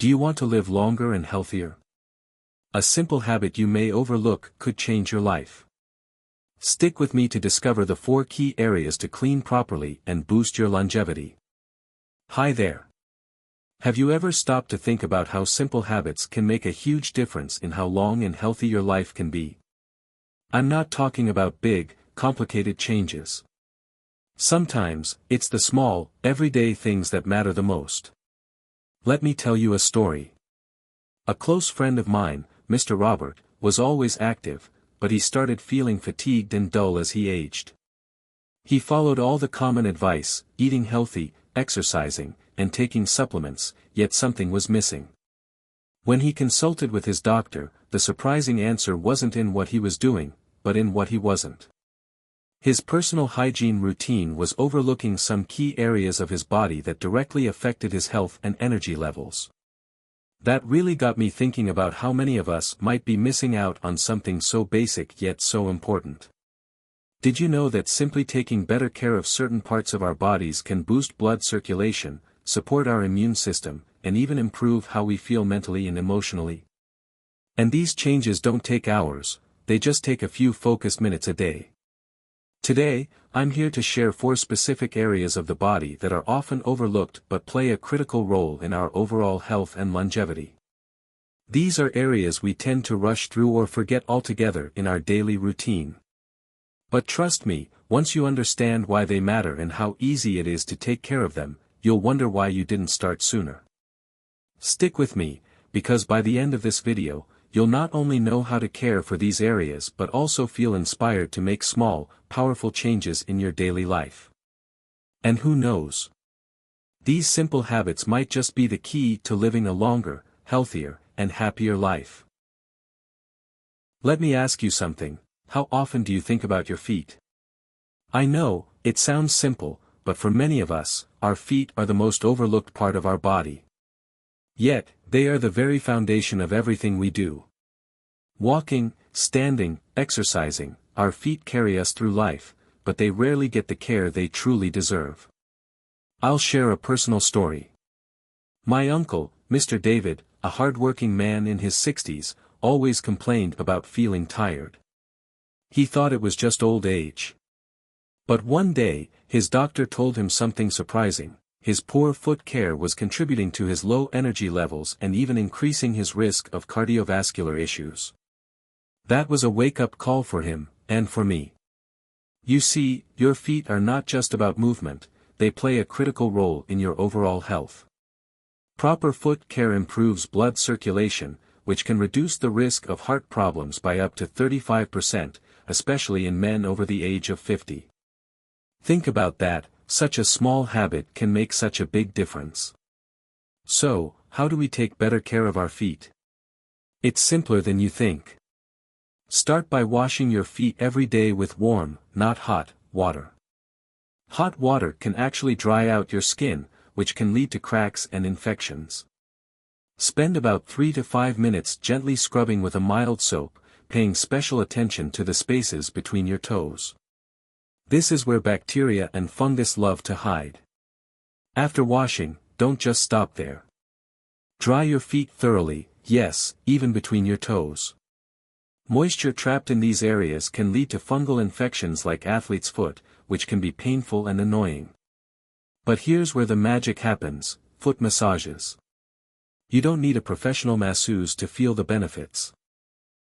Do you want to live longer and healthier? A simple habit you may overlook could change your life. Stick with me to discover the 4 key areas to clean properly and boost your longevity. Hi there. Have you ever stopped to think about how simple habits can make a huge difference in how long and healthy your life can be? I'm not talking about big, complicated changes. Sometimes, it's the small, everyday things that matter the most. Let me tell you a story. A close friend of mine, Mr. Robert, was always active, but he started feeling fatigued and dull as he aged. He followed all the common advice, eating healthy, exercising, and taking supplements, yet something was missing. When he consulted with his doctor, the surprising answer wasn't in what he was doing, but in what he wasn't. His personal hygiene routine was overlooking some key areas of his body that directly affected his health and energy levels. That really got me thinking about how many of us might be missing out on something so basic yet so important. Did you know that simply taking better care of certain parts of our bodies can boost blood circulation, support our immune system, and even improve how we feel mentally and emotionally? And these changes don't take hours, they just take a few focused minutes a day. Today, I'm here to share 4 specific areas of the body that are often overlooked but play a critical role in our overall health and longevity. These are areas we tend to rush through or forget altogether in our daily routine. But trust me, once you understand why they matter and how easy it is to take care of them, you'll wonder why you didn't start sooner. Stick with me, because by the end of this video, you'll not only know how to care for these areas but also feel inspired to make small, powerful changes in your daily life. And who knows? These simple habits might just be the key to living a longer, healthier, and happier life. Let me ask you something. How often do you think about your feet? I know, it sounds simple, but for many of us, our feet are the most overlooked part of our body. Yet, they are the very foundation of everything we do. Walking, standing, exercising, our feet carry us through life, but they rarely get the care they truly deserve. I'll share a personal story. My uncle, Mr. David, a hard-working man in his 60s, always complained about feeling tired. He thought it was just old age. But one day, his doctor told him something surprising. His poor foot care was contributing to his low energy levels and even increasing his risk of cardiovascular issues. That was a wake-up call for him, and for me. You see, your feet are not just about movement, they play a critical role in your overall health. Proper foot care improves blood circulation, which can reduce the risk of heart problems by up to 35%, especially in men over the age of 50. Think about that, such a small habit can make such a big difference. So, how do we take better care of our feet? It's simpler than you think. Start by washing your feet every day with warm, not hot, water. Hot water can actually dry out your skin, which can lead to cracks and infections. Spend about 3 to 5 minutes gently scrubbing with a mild soap, paying special attention to the spaces between your toes. This is where bacteria and fungus love to hide. After washing, don't just stop there. Dry your feet thoroughly, yes, even between your toes. Moisture trapped in these areas can lead to fungal infections like athlete's foot, which can be painful and annoying. But here's where the magic happens: foot massages. You don't need a professional masseuse to feel the benefits.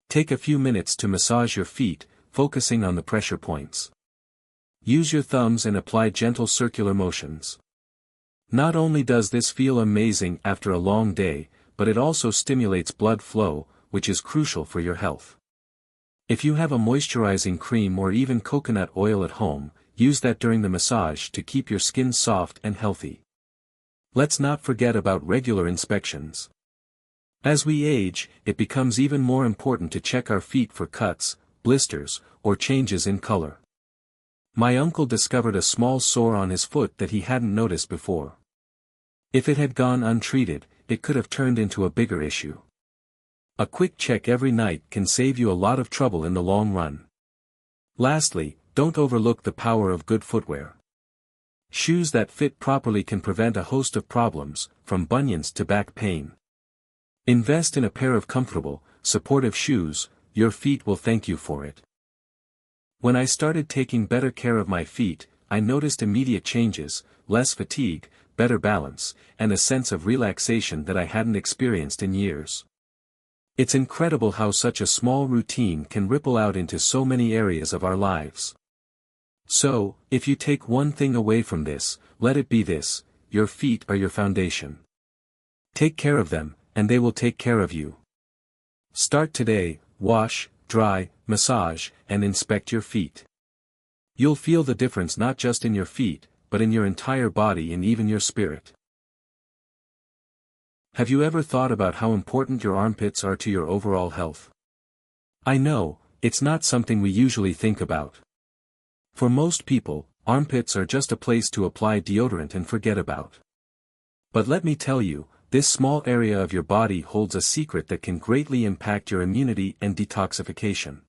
Take a few minutes to massage your feet, focusing on the pressure points. Use your thumbs and apply gentle circular motions. Not only does this feel amazing after a long day, but it also stimulates blood flow, which is crucial for your health. If you have a moisturizing cream or even coconut oil at home, use that during the massage to keep your skin soft and healthy. Let's not forget about regular inspections. As we age, it becomes even more important to check our feet for cuts, blisters, or changes in color. My uncle discovered a small sore on his foot that he hadn't noticed before. If it had gone untreated, it could have turned into a bigger issue. A quick check every night can save you a lot of trouble in the long run. Lastly, don't overlook the power of good footwear. Shoes that fit properly can prevent a host of problems, from bunions to back pain. Invest in a pair of comfortable, supportive shoes, your feet will thank you for it. When I started taking better care of my feet, I noticed immediate changes, less fatigue, better balance, and a sense of relaxation that I hadn't experienced in years. It's incredible how such a small routine can ripple out into so many areas of our lives. So, if you take one thing away from this, let it be this: your feet are your foundation. Take care of them, and they will take care of you. Start today: wash, dry, massage, and inspect your feet. You'll feel the difference not just in your feet, but in your entire body and even your spirit. Have you ever thought about how important your armpits are to your overall health? I know, it's not something we usually think about. For most people, armpits are just a place to apply deodorant and forget about. But let me tell you, this small area of your body holds a secret that can greatly impact your immunity and detoxification.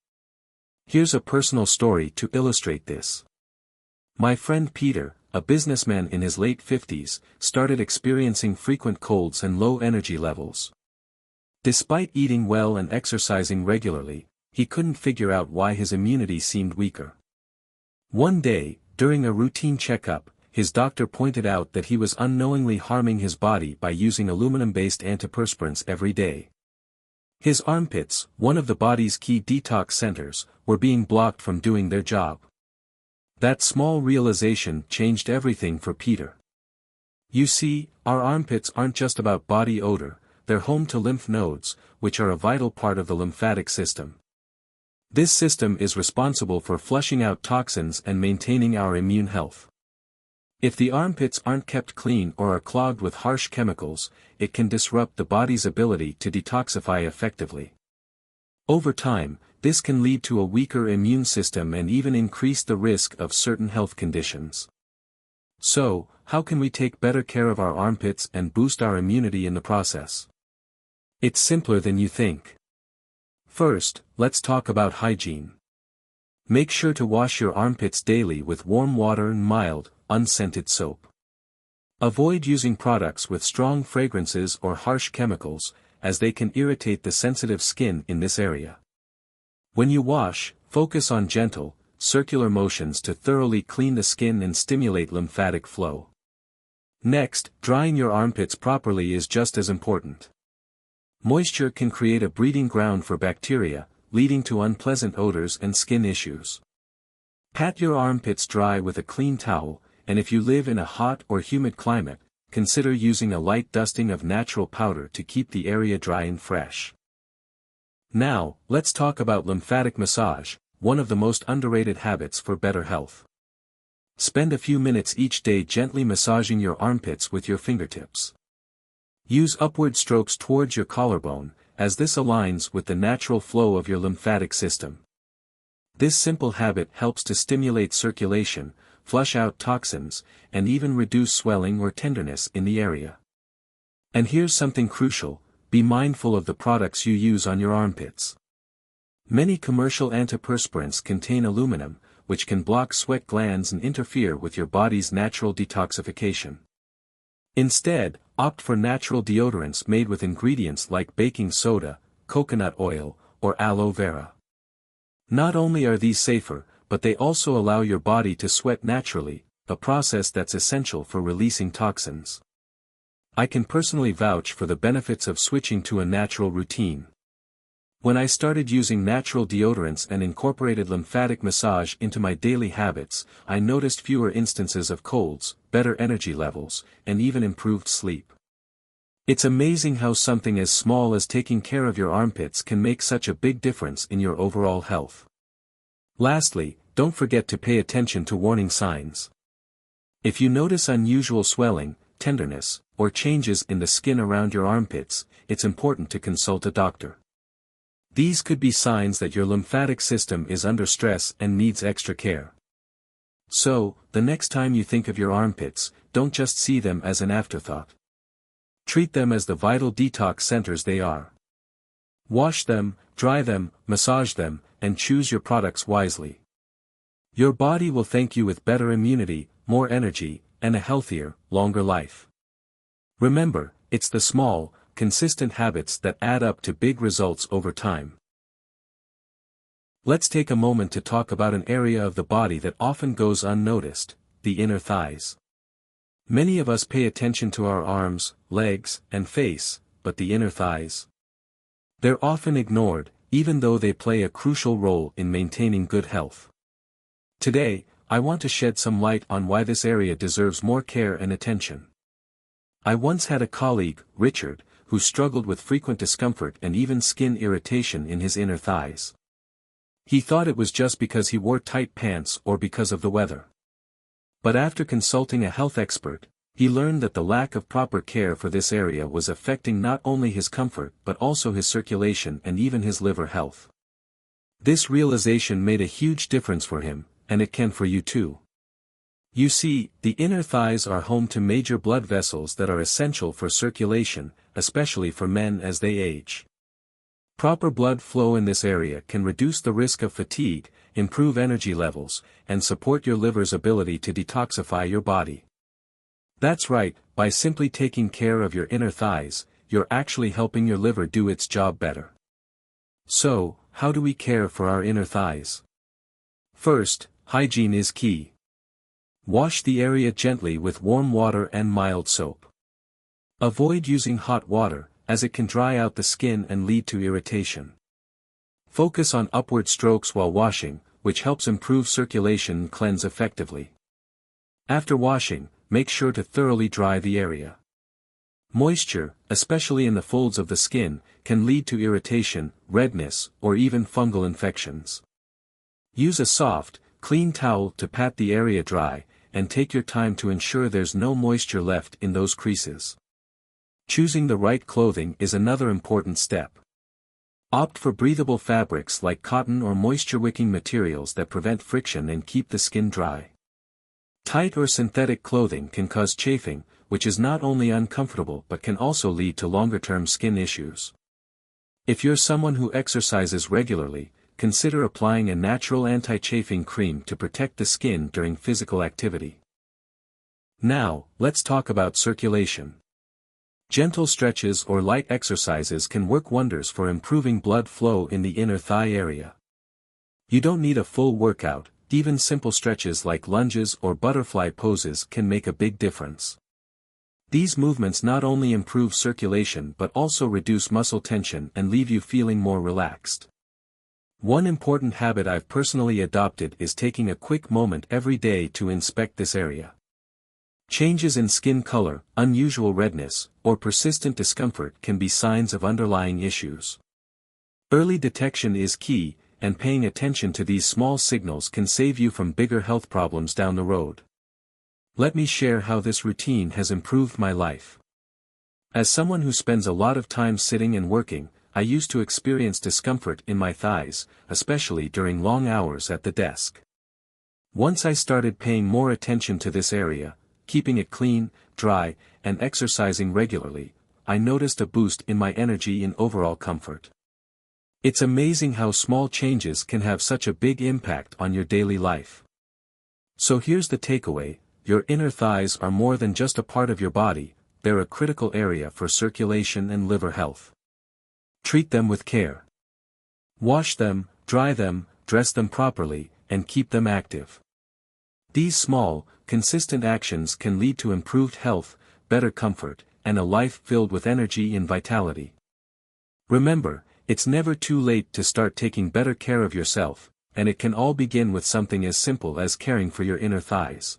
Here's a personal story to illustrate this. My friend Peter, a businessman in his late 50s, started experiencing frequent colds and low energy levels. Despite eating well and exercising regularly, he couldn't figure out why his immunity seemed weaker. One day, during a routine checkup, his doctor pointed out that he was unknowingly harming his body by using aluminum-based antiperspirants every day. His armpits, one of the body's key detox centers, were being blocked from doing their job. That small realization changed everything for Peter. You see, our armpits aren't just about body odor, they're home to lymph nodes, which are a vital part of the lymphatic system. This system is responsible for flushing out toxins and maintaining our immune health. If the armpits aren't kept clean or are clogged with harsh chemicals, it can disrupt the body's ability to detoxify effectively. Over time, this can lead to a weaker immune system and even increase the risk of certain health conditions. So, how can we take better care of our armpits and boost our immunity in the process? It's simpler than you think. First, let's talk about hygiene. Make sure to wash your armpits daily with warm water and mild, unscented soap. Avoid using products with strong fragrances or harsh chemicals, as they can irritate the sensitive skin in this area. When you wash, focus on gentle, circular motions to thoroughly clean the skin and stimulate lymphatic flow. Next, drying your armpits properly is just as important. Moisture can create a breeding ground for bacteria, leading to unpleasant odors and skin issues. Pat your armpits dry with a clean towel, and if you live in a hot or humid climate, consider using a light dusting of natural powder to keep the area dry and fresh. Now, let's talk about lymphatic massage, one of the most underrated habits for better health. Spend a few minutes each day gently massaging your armpits with your fingertips. Use upward strokes towards your collarbone, as this aligns with the natural flow of your lymphatic system. This simple habit helps to stimulate circulation, flush out toxins, and even reduce swelling or tenderness in the area. And here's something crucial: be mindful of the products you use on your armpits. Many commercial antiperspirants contain aluminum, which can block sweat glands and interfere with your body's natural detoxification. Instead, opt for natural deodorants made with ingredients like baking soda, coconut oil, or aloe vera. Not only are these safer, but they also allow your body to sweat naturally, a process that's essential for releasing toxins. I can personally vouch for the benefits of switching to a natural routine. When I started using natural deodorants and incorporated lymphatic massage into my daily habits, I noticed fewer instances of colds, better energy levels, and even improved sleep. It's amazing how something as small as taking care of your armpits can make such a big difference in your overall health. Lastly, don't forget to pay attention to warning signs. If you notice unusual swelling, tenderness, or changes in the skin around your armpits, it's important to consult a doctor. These could be signs that your lymphatic system is under stress and needs extra care. So, the next time you think of your armpits, don't just see them as an afterthought. Treat them as the vital detox centers they are. Wash them, dry them, massage them, and choose your products wisely. Your body will thank you with better immunity, more energy, and a healthier, longer life. Remember, it's the small, consistent habits that add up to big results over time. Let's take a moment to talk about an area of the body that often goes unnoticed, the inner thighs. Many of us pay attention to our arms, legs, and face, but the inner thighs? They're often ignored, even though they play a crucial role in maintaining good health. Today, I want to shed some light on why this area deserves more care and attention. I once had a colleague, Richard, who struggled with frequent discomfort and even skin irritation in his inner thighs. He thought it was just because he wore tight pants or because of the weather. But after consulting a health expert, he learned that the lack of proper care for this area was affecting not only his comfort but also his circulation and even his liver health. This realization made a huge difference for him, and it can for you too. You see, the inner thighs are home to major blood vessels that are essential for circulation, especially for men as they age. Proper blood flow in this area can reduce the risk of fatigue, improve energy levels, and support your liver's ability to detoxify your body. That's right, by simply taking care of your inner thighs, you're actually helping your liver do its job better. So, how do we care for our inner thighs? First, hygiene is key. Wash the area gently with warm water and mild soap. Avoid using hot water, as it can dry out the skin and lead to irritation. Focus on upward strokes while washing, which helps improve circulation and cleanse effectively. After washing, make sure to thoroughly dry the area. Moisture, especially in the folds of the skin, can lead to irritation, redness, or even fungal infections. Use a soft, clean towel to pat the area dry, and take your time to ensure there's no moisture left in those creases. Choosing the right clothing is another important step. Opt for breathable fabrics like cotton or moisture-wicking materials that prevent friction and keep the skin dry. Tight or synthetic clothing can cause chafing, which is not only uncomfortable but can also lead to longer-term skin issues. If you're someone who exercises regularly, consider applying a natural anti-chafing cream to protect the skin during physical activity. Now, let's talk about circulation. Gentle stretches or light exercises can work wonders for improving blood flow in the inner thigh area. You don't need a full workout, even simple stretches like lunges or butterfly poses can make a big difference. These movements not only improve circulation but also reduce muscle tension and leave you feeling more relaxed. One important habit I've personally adopted is taking a quick moment every day to inspect this area. Changes in skin color, unusual redness, or persistent discomfort can be signs of underlying issues. Early detection is key, and paying attention to these small signals can save you from bigger health problems down the road. Let me share how this routine has improved my life. As someone who spends a lot of time sitting and working, I used to experience discomfort in my thighs, especially during long hours at the desk. Once I started paying more attention to this area, keeping it clean, dry, and exercising regularly, I noticed a boost in my energy and overall comfort. It's amazing how small changes can have such a big impact on your daily life. So here's the takeaway: your inner thighs are more than just a part of your body, they're a critical area for circulation and liver health. Treat them with care. Wash them, dry them, dress them properly, and keep them active. These small, consistent actions can lead to improved health, better comfort, and a life filled with energy and vitality. Remember, it's never too late to start taking better care of yourself, and it can all begin with something as simple as caring for your inner thighs.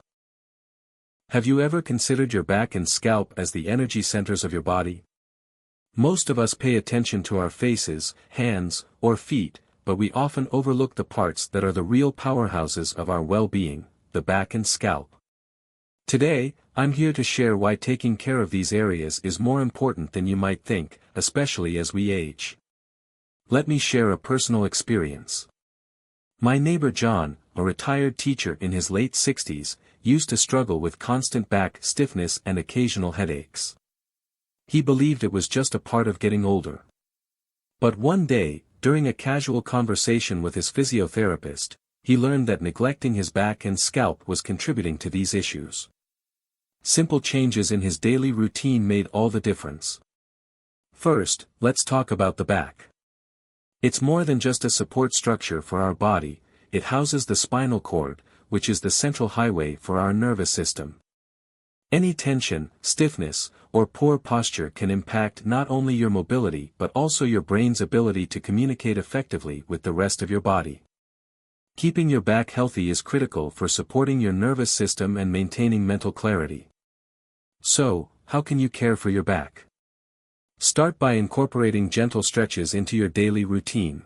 Have you ever considered your back and scalp as the energy centers of your body? Most of us pay attention to our faces, hands, or feet, but we often overlook the parts that are the real powerhouses of our well-being, the back and scalp. Today, I'm here to share why taking care of these areas is more important than you might think, especially as we age. Let me share a personal experience. My neighbor John, a retired teacher in his late 60s, used to struggle with constant back stiffness and occasional headaches. He believed it was just a part of getting older. But one day, during a casual conversation with his physiotherapist, he learned that neglecting his back and scalp was contributing to these issues. Simple changes in his daily routine made all the difference. First, let's talk about the back. It's more than just a support structure for our body, it houses the spinal cord, which is the central highway for our nervous system. Any tension, stiffness, or poor posture can impact not only your mobility but also your brain's ability to communicate effectively with the rest of your body. Keeping your back healthy is critical for supporting your nervous system and maintaining mental clarity. So, how can you care for your back? Start by incorporating gentle stretches into your daily routine.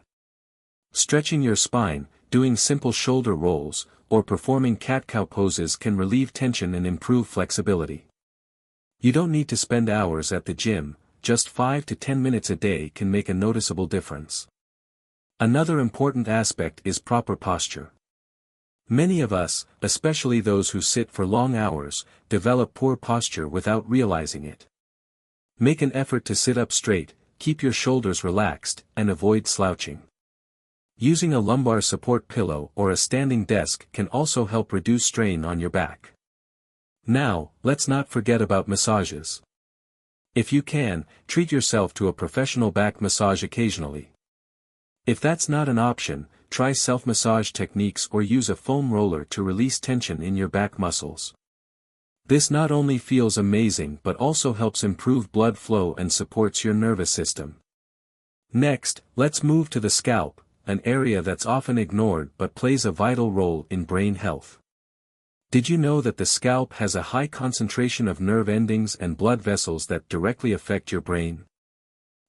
Stretching your spine, doing simple shoulder rolls, or performing cat-cow poses can relieve tension and improve flexibility. You don't need to spend hours at the gym, just 5 to 10 minutes a day can make a noticeable difference. Another important aspect is proper posture. Many of us, especially those who sit for long hours, develop poor posture without realizing it. Make an effort to sit up straight, keep your shoulders relaxed, and avoid slouching. Using a lumbar support pillow or a standing desk can also help reduce strain on your back. Now, let's not forget about massages. If you can, treat yourself to a professional back massage occasionally. If that's not an option, try self-massage techniques or use a foam roller to release tension in your back muscles. This not only feels amazing but also helps improve blood flow and supports your nervous system. Next, let's move to the scalp, an area that's often ignored but plays a vital role in brain health. Did you know that the scalp has a high concentration of nerve endings and blood vessels that directly affect your brain?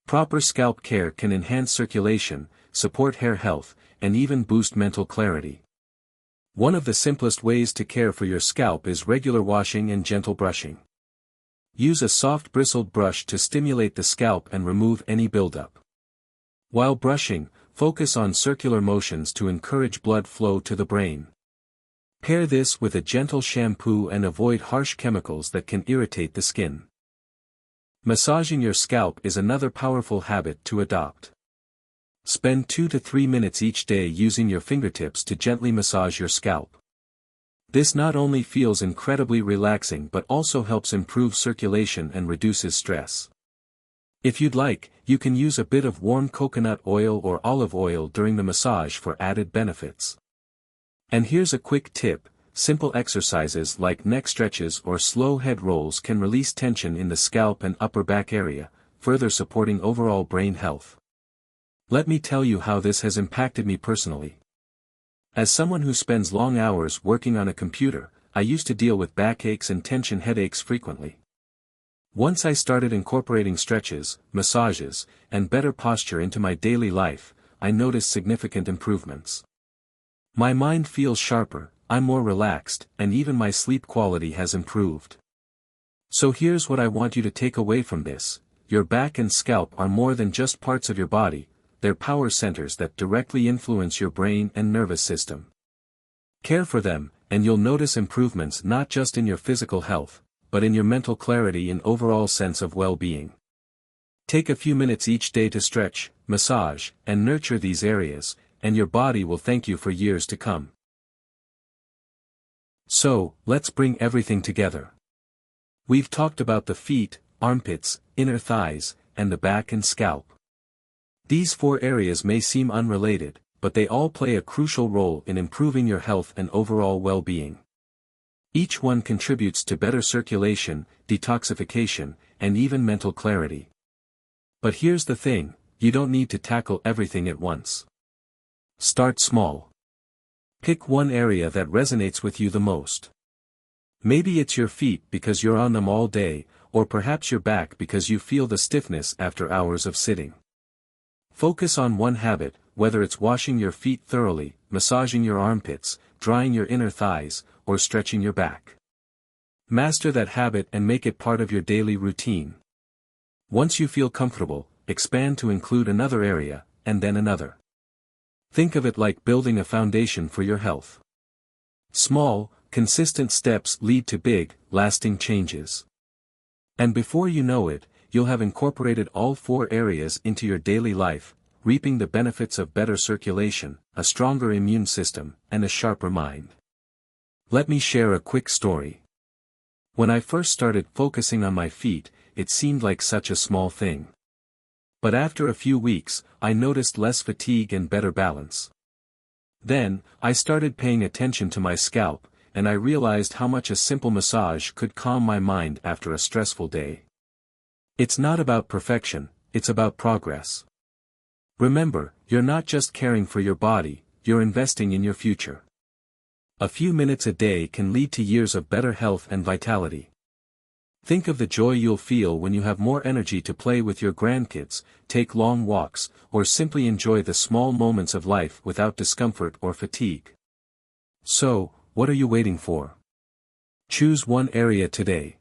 Proper scalp care can enhance circulation, support hair health, and even boost mental clarity. One of the simplest ways to care for your scalp is regular washing and gentle brushing. Use a soft bristled brush to stimulate the scalp and remove any buildup. While brushing, focus on circular motions to encourage blood flow to the brain. Pair this with a gentle shampoo and avoid harsh chemicals that can irritate the skin. Massaging your scalp is another powerful habit to adopt. Spend 2 to 3 minutes each day using your fingertips to gently massage your scalp. This not only feels incredibly relaxing but also helps improve circulation and reduces stress. If you'd like, you can use a bit of warm coconut oil or olive oil during the massage for added benefits. And here's a quick tip, simple exercises like neck stretches or slow head rolls can release tension in the scalp and upper back area, further supporting overall brain health. Let me tell you how this has impacted me personally. As someone who spends long hours working on a computer, I used to deal with backaches and tension headaches frequently. Once I started incorporating stretches, massages, and better posture into my daily life, I noticed significant improvements. My mind feels sharper, I'm more relaxed, and even my sleep quality has improved. So here's what I want you to take away from this: your back and scalp are more than just parts of your body, they're power centers that directly influence your brain and nervous system. Care for them, and you'll notice improvements not just in your physical health, but in your mental clarity and overall sense of well-being. Take a few minutes each day to stretch, massage, and nurture these areas, and your body will thank you for years to come. So, let's bring everything together. We've talked about the feet, armpits, inner thighs, and the back and scalp. These 4 areas may seem unrelated, but they all play a crucial role in improving your health and overall well-being. Each one contributes to better circulation, detoxification, and even mental clarity. But here's the thing, you don't need to tackle everything at once. Start small. Pick one area that resonates with you the most. Maybe it's your feet because you're on them all day, or perhaps your back because you feel the stiffness after hours of sitting. Focus on one habit, whether it's washing your feet thoroughly, massaging your armpits, drying your inner thighs, or stretching your back. Master that habit and make it part of your daily routine. Once you feel comfortable, expand to include another area, and then another. Think of it like building a foundation for your health. Small, consistent steps lead to big, lasting changes. And before you know it, you'll have incorporated all 4 areas into your daily life, reaping the benefits of better circulation, a stronger immune system, and a sharper mind. Let me share a quick story. When I first started focusing on my feet, it seemed like such a small thing. But after a few weeks, I noticed less fatigue and better balance. Then, I started paying attention to my scalp, and I realized how much a simple massage could calm my mind after a stressful day. It's not about perfection, it's about progress. Remember, you're not just caring for your body, you're investing in your future. A few minutes a day can lead to years of better health and vitality. Think of the joy you'll feel when you have more energy to play with your grandkids, take long walks, or simply enjoy the small moments of life without discomfort or fatigue. So, what are you waiting for? Choose one area today.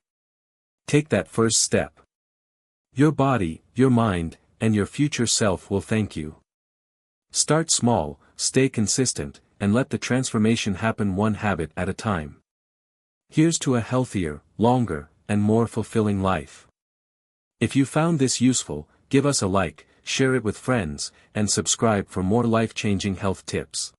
Take that first step. Your body, your mind, and your future self will thank you. Start small, stay consistent, and let the transformation happen one habit at a time. Here's to a healthier, longer, and more fulfilling life. If you found this useful, give us a like, share it with friends, and subscribe for more life-changing health tips.